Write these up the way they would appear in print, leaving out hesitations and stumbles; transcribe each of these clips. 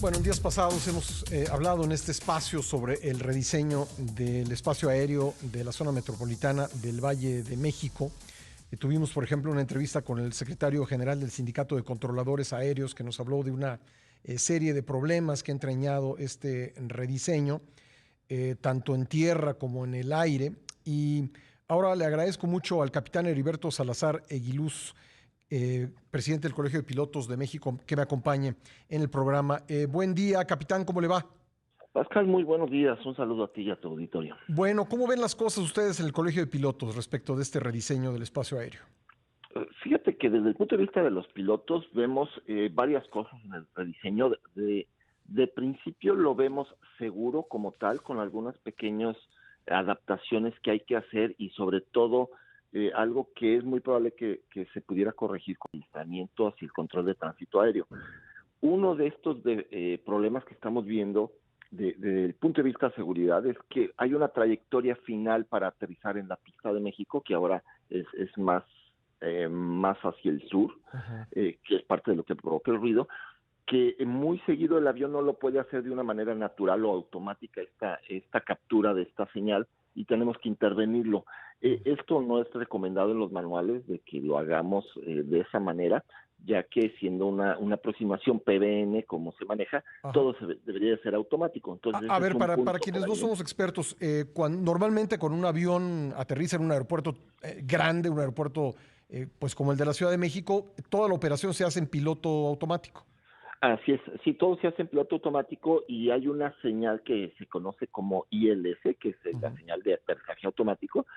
Bueno, en días pasados hemos hablado en este espacio sobre el rediseño del espacio aéreo de la zona metropolitana del Valle de México. Tuvimos, por ejemplo, una entrevista con el secretario general del Sindicato de Controladores Aéreos que nos habló de una serie de problemas que ha entrañado este rediseño, tanto en tierra como en el aire. Y ahora le agradezco mucho al capitán Heriberto Salazar Eguiluz, presidente del Colegio de Pilotos de México, que me acompañe en el programa. Buen día, capitán, ¿cómo le va? Pascal, muy buenos días. Un saludo a ti y a tu auditorio. Bueno, ¿cómo ven las cosas ustedes en el Colegio de Pilotos respecto de este rediseño del espacio aéreo? Fíjate que desde el punto de vista de los pilotos vemos varias cosas en el rediseño. De principio lo vemos seguro como tal, con algunas pequeñas adaptaciones que hay que hacer y sobre todo algo que es muy probable que se pudiera corregir con el aislamiento hacia el control de tránsito aéreo. Uno de estos problemas que estamos viendo desde el punto de vista de seguridad es que hay una trayectoria final para aterrizar en la pista de México que ahora es más hacia el sur, Ajá. que es parte de lo que provoca el ruido, que muy seguido el avión no lo puede hacer de una manera natural o automática esta captura de esta señal y tenemos que intervenirlo. Esto no es recomendado en los manuales de que lo hagamos de esa manera, ya que siendo una aproximación PBN como se maneja, Ajá. todo debería de ser automático. Entonces A ese es ver, un para punto quienes por no ahí, ¿no? somos expertos, normalmente con un avión aterriza en un aeropuerto grande, un aeropuerto pues como el de la Ciudad de México, toda la operación se hace en piloto automático. Así es, sí, todo se hace en piloto automático y hay una señal que se conoce como ILS, que es la Ujú. señal de aterrizaje automático,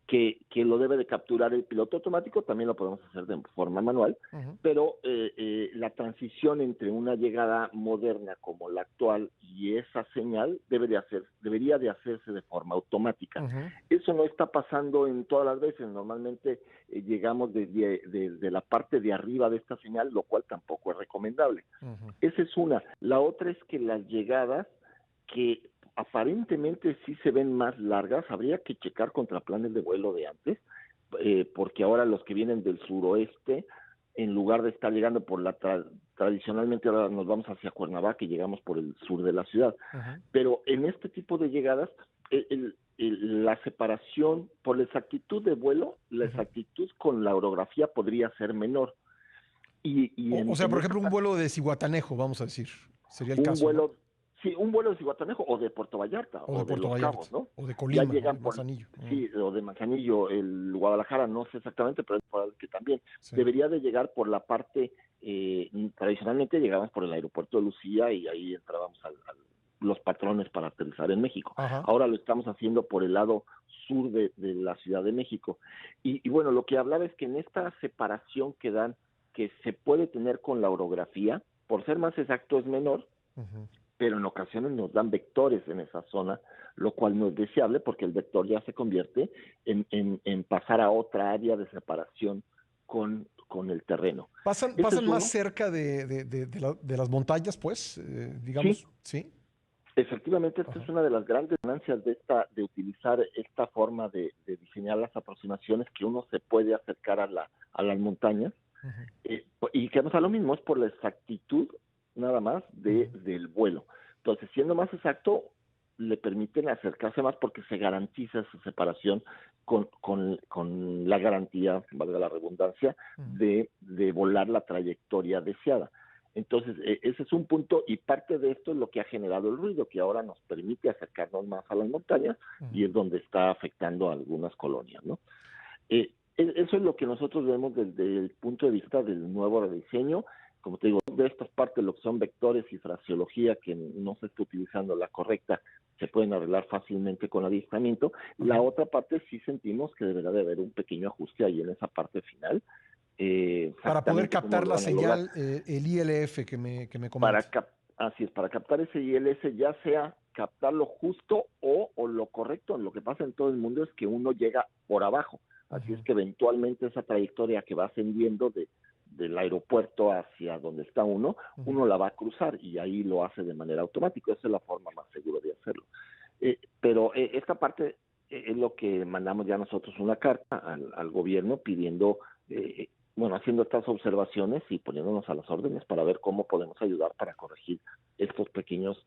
que lo debe de capturar el piloto automático, también lo podemos hacer de forma manual, Ujú. pero la transición entre una llegada moderna como la actual y esa señal debería de hacerse de forma automática. Ujú. Eso no está pasando en todas las veces, normalmente llegamos desde la parte de arriba de esta señal, lo cual tampoco es recomendable. Ujú. Esa es una. La otra es que las llegadas que aparentemente sí se ven más largas, habría que checar contra planes de vuelo de antes, porque ahora los que vienen del suroeste, en lugar de estar llegando por tradicionalmente ahora nos vamos hacia Cuernavaca y llegamos por el sur de la ciudad, Ujú. pero en este tipo de llegadas, la separación por la exactitud de vuelo, la Ujú. exactitud con la orografía podría ser menor. Y O sea, en por esta ejemplo, un vuelo de Cihuatanejo, vamos a decir, sería el un caso, ¿no? vuelo, sí, un vuelo de Cihuatanejo o de Puerto Vallarta O de o de Puerto Los Vallarta, Cabos, ¿no? o de Ya Colima, o de llegan por, Manzanillo. sí, o de Manzanillo, el Guadalajara, no sé exactamente, pero es probable que también. Sí. Debería de llegar por la parte, tradicionalmente llegábamos por el aeropuerto de Lucía y ahí entrábamos los patrones para aterrizar en México. Ajá. Ahora lo estamos haciendo por el lado sur de la Ciudad de México. Y bueno, lo que hablaba es que en esta separación que dan, que se puede tener con la orografía, por ser más exacto es menor, Ujú. pero en ocasiones nos dan vectores en esa zona, lo cual no es deseable porque el vector ya se convierte en pasar a otra área de separación con el terreno. Ese Pasan es más uno. cerca de las montañas, pues, Sí, digamos, ¿sí? efectivamente, esta Ajá. es una de las grandes ganancias de utilizar esta forma de diseñar las aproximaciones, que uno se puede acercar a las montañas, Ujú. y que no sea lo mismo, es por la exactitud nada más Ujú. del vuelo. Entonces, siendo más exacto, le permiten acercarse más porque se garantiza esa separación con la garantía, valga la redundancia, Ujú. de volar la trayectoria deseada. Entonces, ese es un punto y parte de esto es lo que ha generado el ruido, que ahora nos permite acercarnos más a las montañas Ujú. y es donde está afectando a algunas colonias, ¿no? Eso es lo que nosotros vemos desde el punto de vista del nuevo rediseño. Como te digo, de estas partes, lo que son vectores y fraseología que no se está utilizando la correcta, se pueden arreglar fácilmente con adiestramiento. La Ajá. otra parte sí sentimos que deberá de haber un pequeño ajuste ahí en esa parte final, Para poder exactamente cómo captar lo la van a lograr. señal, el ILF que me Para comenta. así es, para captar ese ILS, ya sea captarlo justo o lo correcto. Lo que pasa en todo el mundo es que uno llega por abajo. Así es Ujú. que eventualmente esa trayectoria que va ascendiendo del aeropuerto hacia donde está Ujú. uno la va a cruzar y ahí lo hace de manera automática. Esa es la forma más segura de hacerlo. Pero esta parte es lo que mandamos ya nosotros una carta al gobierno pidiendo, haciendo estas observaciones y poniéndonos a las órdenes para ver cómo podemos ayudar para corregir esta pequeños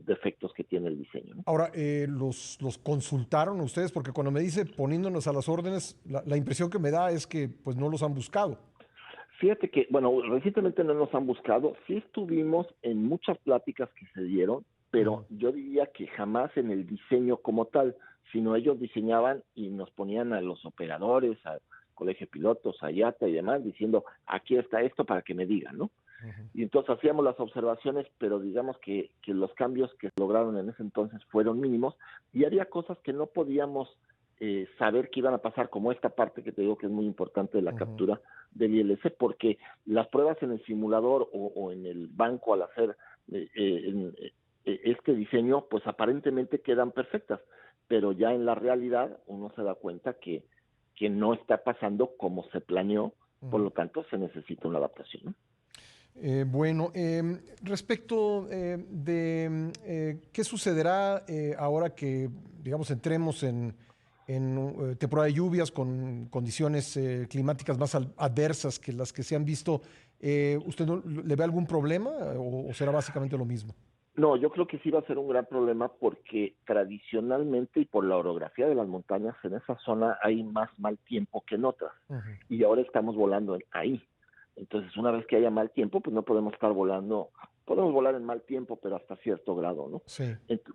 defectos que tiene el diseño, ¿no? Ahora, ¿los consultaron ustedes? Porque cuando me dice poniéndonos a las órdenes, la impresión que me da es que pues no los han buscado. Fíjate que, bueno, recientemente no nos han buscado, sí estuvimos en muchas pláticas que se dieron, Ujú, pero yo diría que jamás en el diseño como tal, sino ellos diseñaban y nos ponían a los operadores, al colegio de pilotos, a IATA y demás, diciendo, aquí está esto para que me digan, ¿no? ujú, Y entonces hacíamos las observaciones, pero digamos que los cambios que se lograron en ese entonces fueron mínimos y había cosas que no podíamos saber que iban a pasar, como esta parte que te digo que es muy importante de la ujú. captura del ILS, porque las pruebas en el simulador o en el banco al hacer este diseño, pues aparentemente quedan perfectas, pero ya en la realidad uno se da cuenta que no está pasando como se planeó, por Ujú. lo tanto se necesita una adaptación, ¿no? Bueno, respecto de qué sucederá ahora que, digamos, entremos en temporada de lluvias con condiciones climáticas más adversas que las que se han visto, ¿usted le ve algún problema o será básicamente lo mismo? No, yo creo que sí va a ser un gran problema porque tradicionalmente y por la orografía de las montañas en esa zona hay más mal tiempo que en otras Ujú. y ahora estamos volando ahí. Entonces, una vez que haya mal tiempo, pues no podemos estar volando, podemos volar en mal tiempo, pero hasta cierto grado, ¿no? Sí.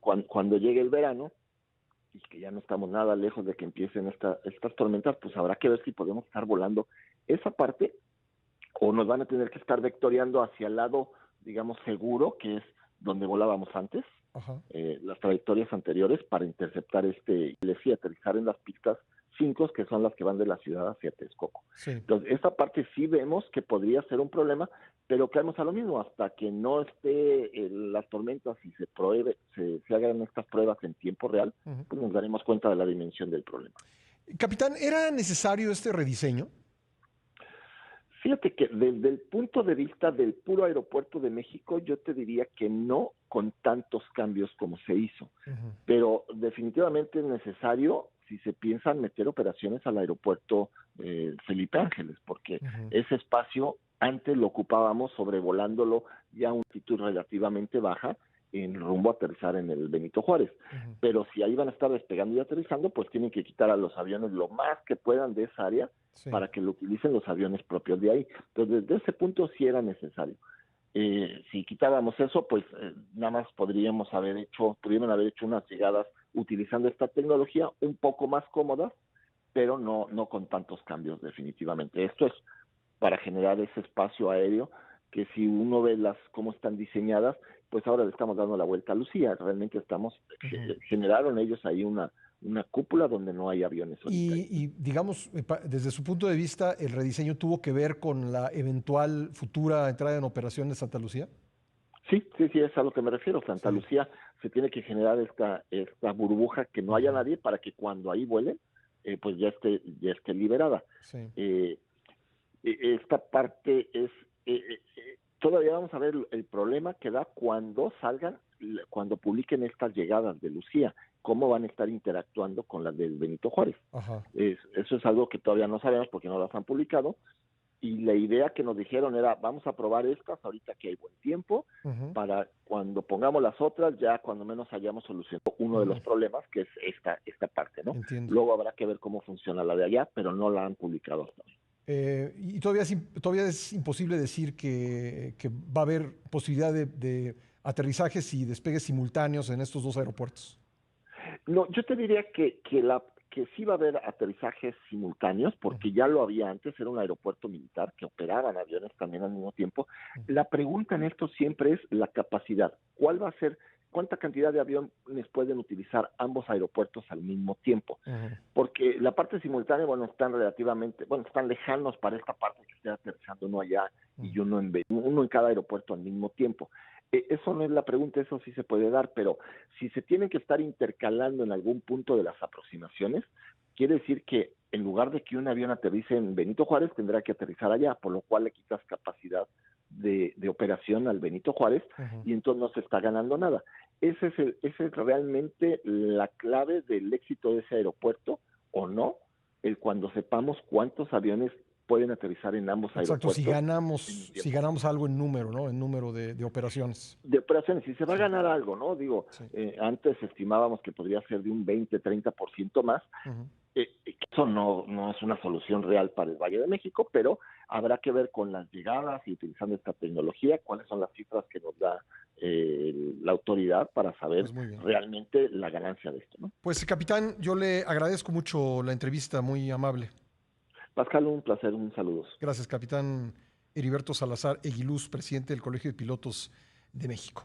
Cuando llegue el verano y que ya no estamos nada lejos de que empiecen estas tormentas, pues habrá que ver si podemos estar volando esa parte o nos van a tener que estar vectoreando hacia el lado, digamos, seguro, que es donde volábamos antes, Ajá. las trayectorias anteriores para interceptar y decía, aterrizar en las pistas 5, que son las que van de la ciudad hacia Texcoco. Sí. Entonces, esta parte sí vemos que podría ser un problema, pero caemos a lo mismo, hasta que no esté las tormentas y se hagan estas pruebas en tiempo real, Ujú. pues nos daremos cuenta de la dimensión del problema. Capitán, ¿era necesario este rediseño? Fíjate que desde el punto de vista del puro aeropuerto de México, yo te diría que no con tantos cambios como se hizo, Ujú, pero definitivamente es necesario si se piensan meter operaciones al aeropuerto Felipe Ángeles, porque ujú, ese espacio antes lo ocupábamos sobrevolándolo ya a una altitud relativamente baja en rumbo a aterrizar en el Benito Juárez. ujú. Pero si ahí van a estar despegando y aterrizando, pues tienen que quitar a los aviones lo más que puedan de esa área Sí. para que lo utilicen los aviones propios de ahí. Entonces, desde ese punto sí era necesario. Si quitábamos eso, pues nada más pudieron haber hecho unas llegadas utilizando esta tecnología un poco más cómodas, pero no con tantos cambios definitivamente. Esto es para generar ese espacio aéreo que si uno ve cómo están diseñadas, pues ahora le estamos dando la vuelta a Lucía. Realmente Ujú. generaron ellos ahí una cúpula donde no hay aviones ahorita ahí. Digamos, desde su punto de vista, ¿el rediseño tuvo que ver con la eventual futura entrada en operación de Santa Lucía? Sí, sí, sí, es a lo que me refiero. Santa Sí. Lucía se tiene que generar esta burbuja que no haya Ujú. nadie para que cuando ahí vuelen, pues ya esté liberada. Sí. Eh, Esta parte todavía vamos a ver el problema que da cuando cuando publiquen estas llegadas de Lucía, cómo van a estar interactuando con las del Benito Juárez. Ajá. Eso es algo que todavía no sabemos porque no las han publicado, y la idea que nos dijeron era, vamos a probar estas ahorita que hay buen tiempo, Ujú, para cuando pongamos las otras, ya cuando menos hayamos solucionado uno de ujú. los problemas, que es esta parte, ¿no? Entiendo. Luego habrá que ver cómo funciona la de allá, pero no la han publicado hasta hoy. Y todavía es imposible decir que va a haber posibilidad de aterrizajes y despegues simultáneos en estos dos aeropuertos. No, yo te diría que sí va a haber aterrizajes simultáneos, Ujú, porque ya lo había antes, era un aeropuerto militar que operaban aviones también al mismo tiempo. ujú, La pregunta en esto siempre es la capacidad. ¿Cuál va a ser, cuánta cantidad de aviones pueden utilizar ambos aeropuertos al mismo tiempo? ujú, Porque la parte simultánea, bueno, están lejanos para esta parte que esté aterrizando uno allá ujú. y uno en cada aeropuerto al mismo tiempo. Eso no es la pregunta, eso sí se puede dar, pero si se tienen que estar intercalando en algún punto de las aproximaciones, quiere decir que en lugar de que un avión aterrice en Benito Juárez, tendrá que aterrizar allá, por lo cual le quitas capacidad de operación al Benito Juárez Ujú. y entonces no se está ganando nada. Esa es realmente la clave del éxito de ese aeropuerto, o no, el cuando sepamos cuántos aviones pueden aterrizar en ambos Exacto, aeropuertos. si ganamos algo en número, ¿no? En número de operaciones. De operaciones, si se va a Sí, ganar algo, ¿no? Digo, sí. antes estimábamos que podría ser de un 20-30% más. Ujú. Eso no es una solución real para el Valle de México, pero habrá que ver con las llegadas y utilizando esta tecnología cuáles son las cifras que nos da la autoridad para saber Pues muy bien. realmente la ganancia de esto, ¿no? Pues capitán, yo le agradezco mucho la entrevista, muy amable. Pascal, un placer, un saludo. Gracias, capitán Heriberto Salazar Eguiluz, presidente del Colegio de Pilotos de México.